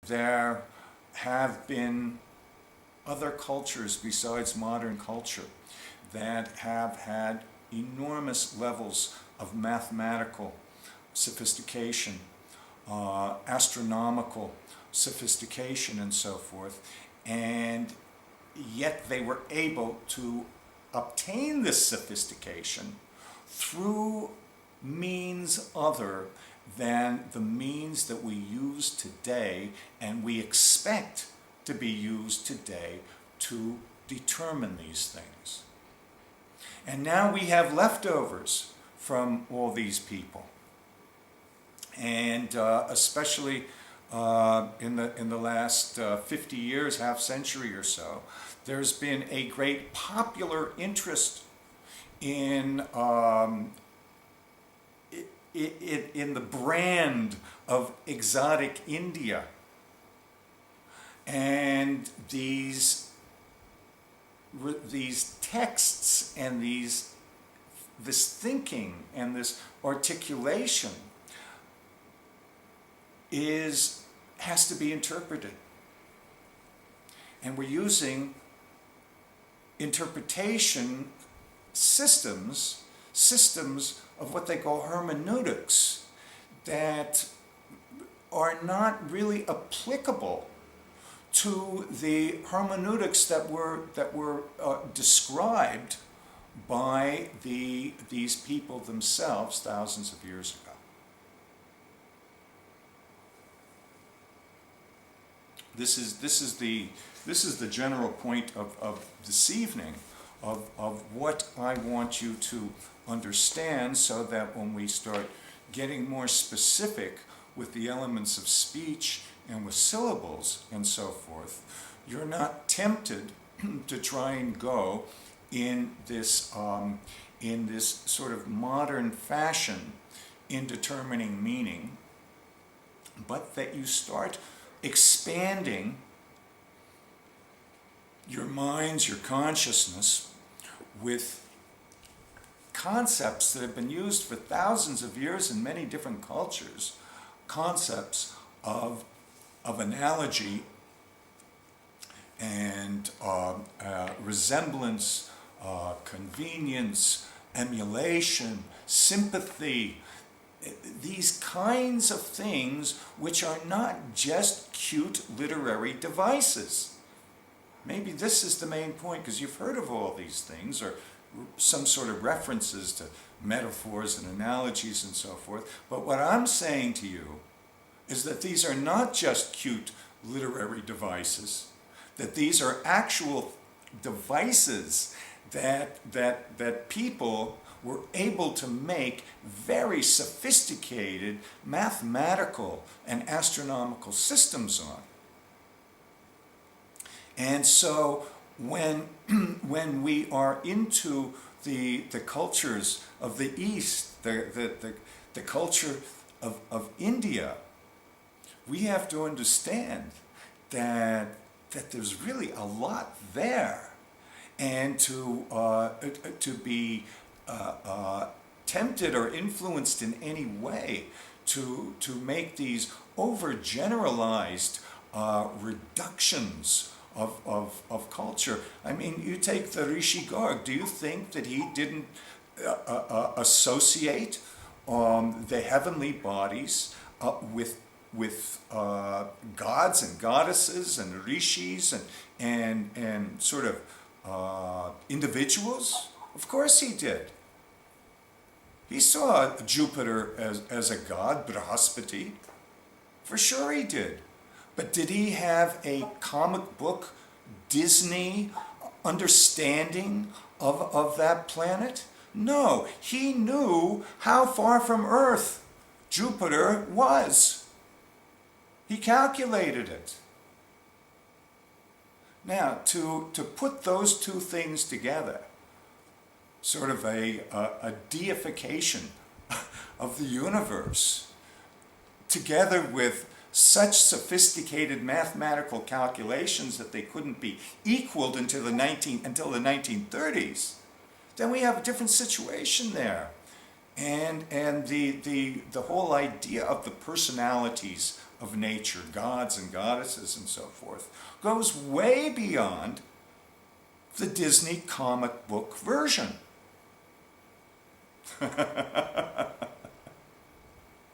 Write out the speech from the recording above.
there have been other cultures besides modern culture that have had enormous levels of mathematical sophistication, astronomical sophistication, and so forth, and yet they were able to obtain this sophistication through means other than the means that we use today and we expect to be used today to determine these things. And now we have leftovers from all these people. And especially in the last 50 years, half century or so, there's been a great popular interest in the brand of exotic India. And these texts and this thinking and this articulation has to be interpreted. And we're using interpretation systems of what they call hermeneutics that are not really applicable to the hermeneutics that were described by these people themselves thousands of years ago. This is the general point of this evening of what I want you to understand, so that when we start getting more specific with the elements of speech and with syllables and so forth, you're not tempted to try and go in this sort of modern fashion in determining meaning, but that you start expanding your minds, your consciousness, with concepts that have been used for thousands of years in many different cultures, concepts of analogy and resemblance, convenience, emulation, sympathy, these kinds of things which are not just cute literary devices. Maybe this is the main point, because you've heard of all these things, or some sort of references to metaphors and analogies and so forth. But what I'm saying to you is that these are not just cute literary devices, that these are actual devices that people were able to make very sophisticated mathematical and astronomical systems on. And so when we are into the cultures of the East, the culture of India, we have to understand that there's really a lot there, and to be tempted or influenced in any way to make these overgeneralized reductions of culture. I mean, you take the Rishi Garg. Do you think that he didn't associate the heavenly bodies with gods and goddesses and rishis and sort of individuals? Of course he did. He saw Jupiter as a god, Brihaspati. For sure he did. But did he have a comic book Disney understanding of that planet? No. He knew how far from Earth Jupiter was. He calculated it. Now, to put those two things together, sort of a deification of the universe, together with such sophisticated mathematical calculations that they couldn't be equaled until the 1930s, then we have a different situation there. And the whole idea of the personalities of nature, gods and goddesses and so forth, goes way beyond the Disney comic book version.